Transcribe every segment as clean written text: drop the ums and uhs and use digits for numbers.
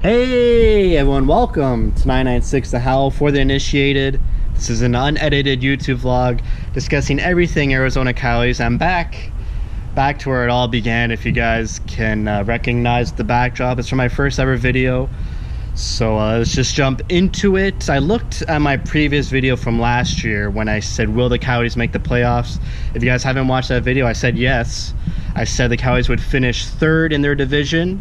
Hey everyone, welcome to 996 The Howl for the Initiated. This is an unedited YouTube vlog discussing everything Arizona Coyotes. I'm back to where it all began. If you guys can recognize the backdrop, it's from my first ever video. So let's just jump into it. I looked at my previous video from last year when I said, will the Coyotes make the playoffs? If you guys haven't watched that video, I said yes. I said the Coyotes would finish third in their division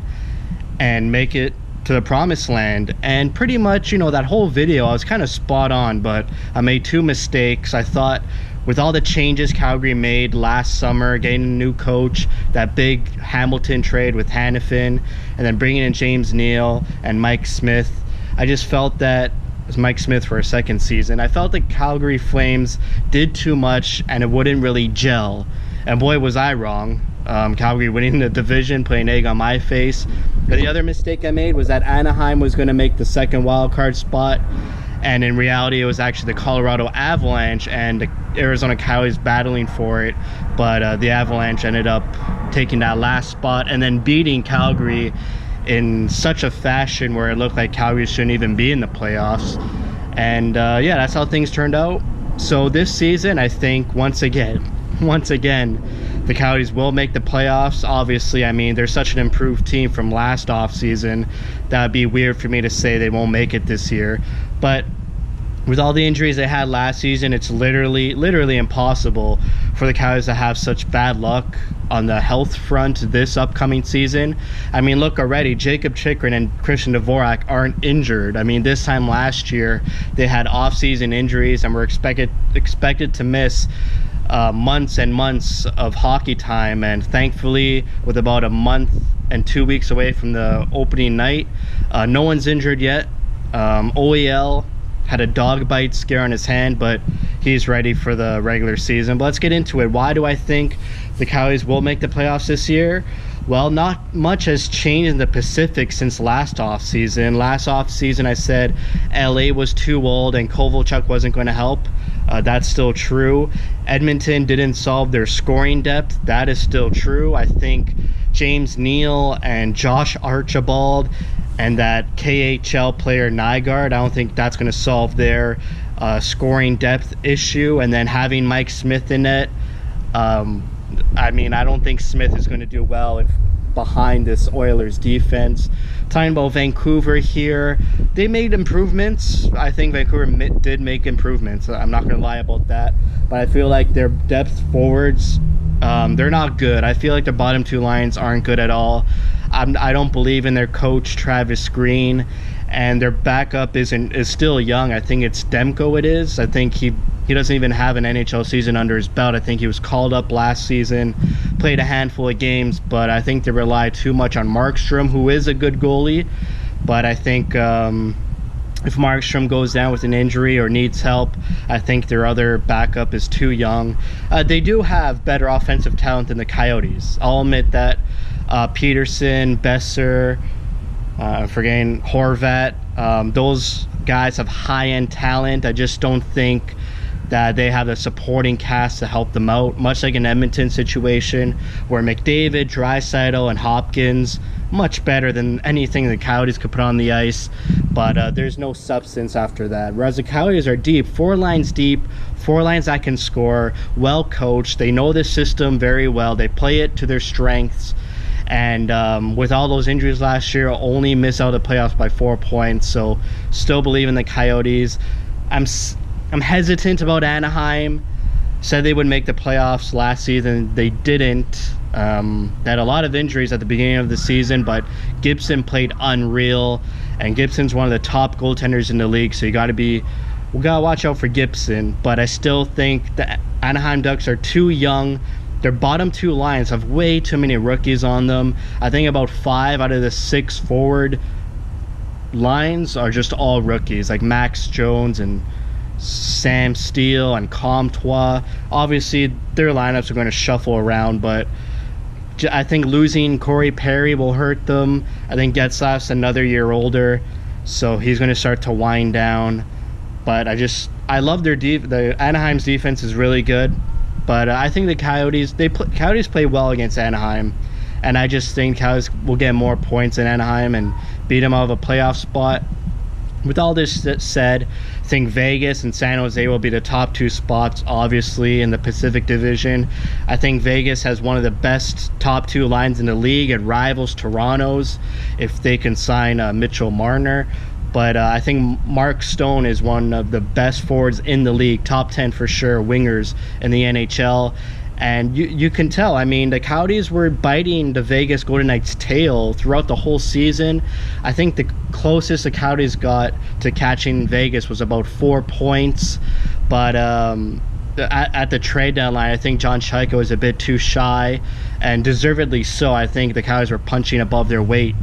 and make it to the promised land. And pretty much, that whole video I was kind of spot on, but I made two mistakes. I thought with all the changes Calgary made last summer, getting a new coach, that big Hamilton trade with Hannafin, and then bringing in James Neal and Mike Smith, I just felt that it was Mike Smith for a second season. I felt the Calgary Flames did too much and it wouldn't really gel, and boy was I wrong. Calgary winning the division, putting egg on my face. But the other mistake I made was that Anaheim was going to make the second wild card spot, and in reality it was actually the Colorado Avalanche and the Arizona Coyotes battling for it. But the Avalanche ended up taking that last spot and then beating Calgary in such a fashion where it looked like Calgary shouldn't even be in the playoffs. And yeah, that's how things turned out. So this season, I think once again the Coyotes will make the playoffs. Obviously, I mean, they're such an improved team from last offseason that would be weird for me to say they won't make it this year. But with all the injuries they had last season, it's literally impossible for the Coyotes to have such bad luck on the health front this upcoming season. I mean, look already, Jacob Chikrin and Christian Dvorak aren't injured. I mean, this time last year they had off-season injuries and were expected to miss months and months of hockey time, and thankfully with about a month and 2 weeks away from the opening night, no one's injured yet. OEL had a dog bite scare on his hand, but he's ready for the regular season. But let's get into it. Why do I think the Coyotes will make the playoffs this year? Well, not much has changed in the Pacific since last offseason. Last offseason I said LA was too old and Kovalchuk wasn't going to help. That's still true. Edmonton didn't solve their scoring depth. That is still true. I think James Neal and Josh Archibald and that KHL player Nygaard, I don't think that's going to solve their scoring depth issue. And then having Mike Smith in it, I mean, I don't think Smith is going to do well behind this Oilers defense. Talking about Vancouver here, they made improvements. I think Vancouver did make improvements. I'm not going to lie about that. But I feel like their depth forwards, they're not good. I feel like the bottom two lines aren't good at all. I don't believe in their coach, Travis Green, and their backup is still young. I think it's Demko it is. I think he doesn't even have an NHL season under his belt. I think he was called up last season, played a handful of games, but I think they rely too much on Markstrom, who is a good goalie. But I think if Markstrom goes down with an injury or needs help, I think their other backup is too young. They do have better offensive talent than the Coyotes. I'll admit that. Peterson, Besser, forgetting Horvat, those guys have high-end talent. I just don't think that they have a supporting cast to help them out, much like an Edmonton situation where McDavid, Draisaitl, and Hopkins, much better than anything the Coyotes could put on the ice, but there's no substance after that. Whereas the Coyotes are deep, four lines that can score, well coached. They know the system very well. They play it to their strengths. And with all those injuries last year, only miss out the playoffs by 4 points. So still believe in the Coyotes. I'm hesitant about Anaheim. Said they would make the playoffs last season. They didn't. They had a lot of injuries at the beginning of the season, but Gibson played unreal, and Gibson's one of the top goaltenders in the league, so we gotta watch out for Gibson. But I still think the Anaheim Ducks are too young. Their bottom two lines have way too many rookies on them. I think about 5 out of the 6 forward lines are just all rookies, like Max Jones and Sam Steele and Comtois. Obviously, their lineups are going to shuffle around, but I think losing Corey Perry will hurt them. I think Getzlaf's another year older, so he's going to start to wind down. But I love the Anaheim's defense is really good. But I think the Coyotes play well against Anaheim, and I just think Coyotes will get more points in Anaheim and beat them out of a playoff spot. With all this said, I think Vegas and San Jose will be the top 2 spots, obviously, in the Pacific Division. I think Vegas has one of the best top 2 lines in the league. It rivals Toronto's if they can sign Mitchell Marner. But I think Mark Stone is one of the best forwards in the league, top 10 for sure, wingers in the NHL. And you can tell, I mean, the Coyotes were biting the Vegas Golden Knights' tail throughout the whole season. I think the closest the Coyotes got to catching Vegas was about 4 points. But at the trade deadline, I think John Chayka was a bit too shy, and deservedly so. I think the Coyotes were punching above their weight.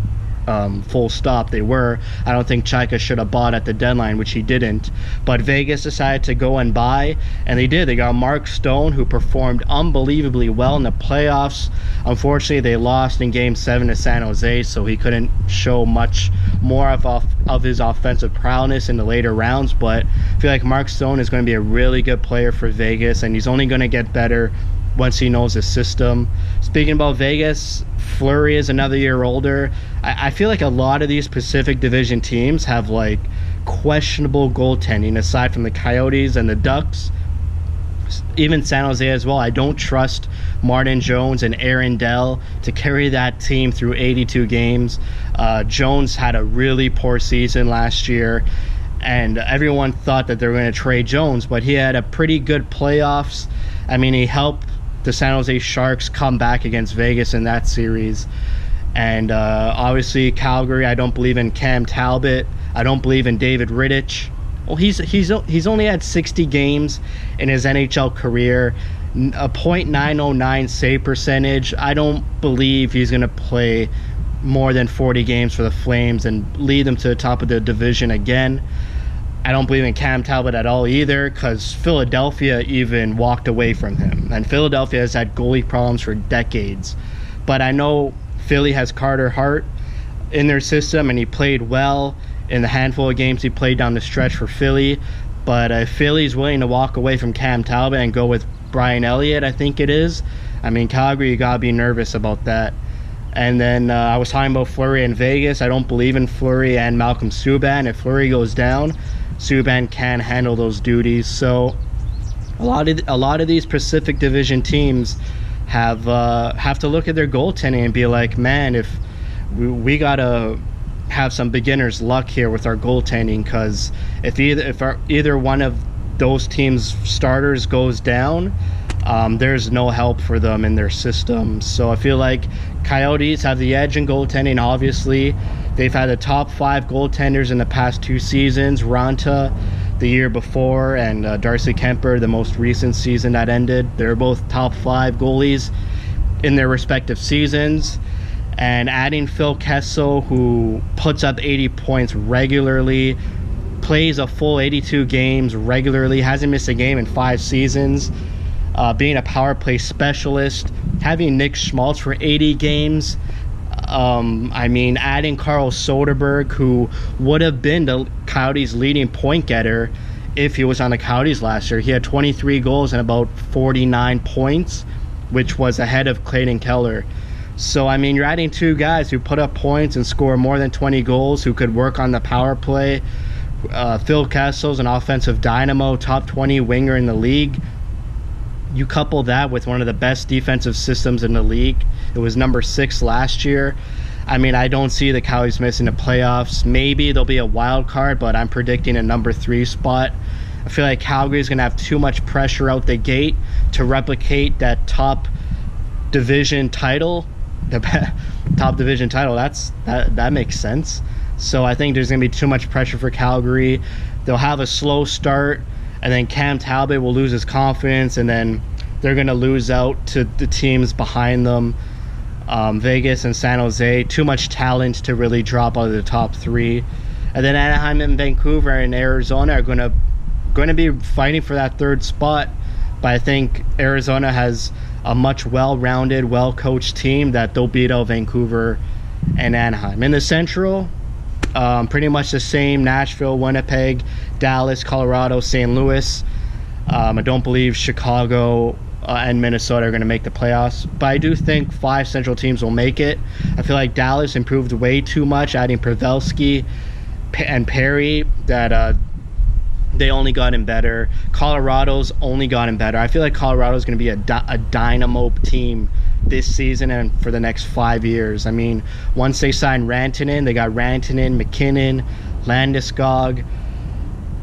Full stop, they were. I don't think Chayka should have bought at the deadline, which he didn't. But Vegas decided to go and buy, and they did. They got Mark Stone, who performed unbelievably well in the playoffs. Unfortunately, they lost in Game 7 to San Jose, so he couldn't show much more of his offensive prowess in the later rounds. But I feel like Mark Stone is going to be a really good player for Vegas, and he's only going to get better once he knows the system. Speaking about Vegas, Fleury is another year older. I feel like a lot of these Pacific Division teams have like questionable goaltending, aside from the Coyotes and the Ducks. Even San Jose as well. I don't trust Martin Jones and Aaron Dell to carry that team through 82 games. Jones had a really poor season last year, and everyone thought that they were going to trade Jones, but he had a pretty good playoffs. I mean, he helped the San Jose Sharks come back against Vegas in that series. And obviously Calgary, I don't believe in Cam Talbot. I don't believe in David Rittich. Well, he's only had 60 games in his NHL career, a .909 save percentage. I don't believe he's going to play more than 40 games for the Flames and lead them to the top of the division again. I don't believe in Cam Talbot at all either, because Philadelphia even walked away from him. And Philadelphia has had goalie problems for decades. But I know Philly has Carter Hart in their system, and he played well in the handful of games he played down the stretch for Philly. But if Philly's willing to walk away from Cam Talbot and go with Brian Elliott, I think it is. I mean, Calgary, you got to be nervous about that. And then I was talking about Fleury in Vegas. I don't believe in Fleury and Malcolm Subban. If Fleury goes down, Subban can handle those duties. So a lot of these Pacific Division teams have to look at their goaltending and be like, man, if we gotta have some beginner's luck here with our goaltending, because if either one of those teams' starters goes down, there's no help for them in their system. So I feel like Coyotes have the edge in goaltending. Obviously, they've had the top 5 goaltenders in the past 2 seasons. Ranta the year before, and Darcy Kemper the most recent season that ended. They're both top 5 goalies in their respective seasons. And adding Phil Kessel, who puts up 80 points regularly, plays a full 82 games regularly, hasn't missed a game in 5 seasons, being a power play specialist, having Nick Schmaltz for 80 games. I mean, adding Carl Soderberg, who would have been the Coyotes' leading point getter if he was on the Coyotes last year. He had 23 goals and about 49 points, which was ahead of Clayton Keller. So, I mean, you're adding 2 guys who put up points and score more than 20 goals, who could work on the power play. Phil Kessel's an offensive dynamo, top 20 winger in the league. You couple that with one of the best defensive systems in the league. It was number 6 last year. I mean, I don't see the Coyotes missing the playoffs. Maybe there'll be a wild card, but I'm predicting a number 3 spot. I feel like Calgary's going to have too much pressure out the gate to replicate that top division title. The top division title, that makes sense. So I think there's going to be too much pressure for Calgary. They'll have a slow start, and then Cam Talbot will lose his confidence, and then they're going to lose out to the teams behind them. Vegas and San Jose, too much talent to really drop out of the top 3. And then Anaheim and Vancouver and Arizona are going to be fighting for that 3rd spot. But I think Arizona has a much well-rounded, well-coached team that they'll beat out Vancouver and Anaheim. In the Central, pretty much the same: Nashville, Winnipeg, Dallas, Colorado, St. Louis. I don't believe Chicago and Minnesota are going to make the playoffs. But I do think 5 Central teams will make it. I feel like Dallas improved way too much, adding Pavelski and Perry, that they only gotten better. Colorado's only gotten better. I feel like Colorado's going to be a dynamo team this season and for the next 5 years. I mean, once they signed Rantanen, they got Rantanen, McKinnon, Landeskog,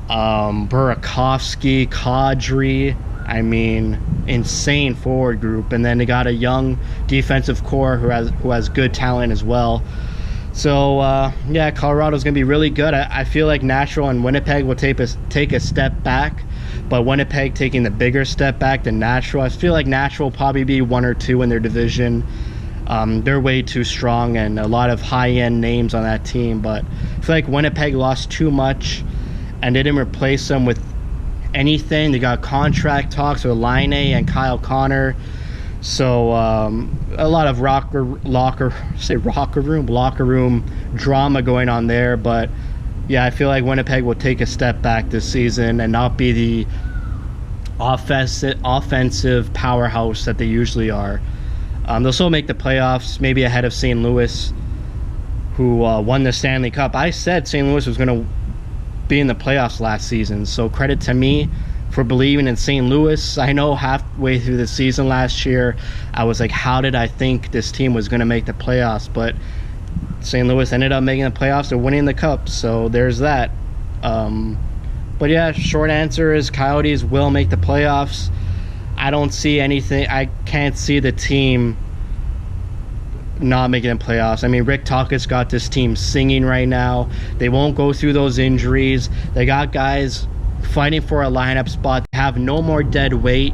Burakovsky, Kadri. I mean, insane forward group. And then they got a young defensive core who has good talent as well. So, yeah, Colorado's going to be really good. I feel like Nashville and Winnipeg will take a step back, but Winnipeg taking the bigger step back than Nashville. I feel like Nashville will probably be 1 or 2 in their division. They're way too strong and a lot of high-end names on that team, but I feel like Winnipeg lost too much and they didn't replace them with anything. They got contract talks with Laine and Kyle Connor. So a lot of locker room drama going on there. But yeah, I feel like Winnipeg will take a step back this season and not be the offensive powerhouse that they usually are. They'll still make the playoffs, maybe ahead of St. Louis, who won the Stanley Cup. I said St. Louis was going to be in the playoffs last season, so credit to me for believing in St. Louis. I know halfway through the season last year, I was like, how did I think this team was going to make the playoffs? But St. Louis ended up making the playoffs and winning the Cup, so there's that. But yeah, short answer is Coyotes will make the playoffs. I don't see anything. I can't see the team not making the playoffs. I mean, Rick Tocchet's got this team singing right now. They won't go through those injuries. They got guys fighting for a lineup spot. They have no more dead weight,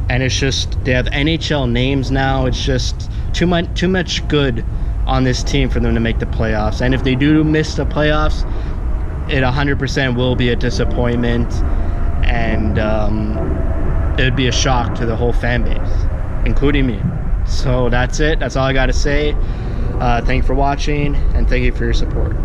and it's just they have NHL names now. It's just too much good on this team for them to make the playoffs. And if they do miss the playoffs, it 100% will be a disappointment, and it would be a shock to the whole fan base, including me. So that's it. That's all I got to say. Thank you for watching, and thank you for your support.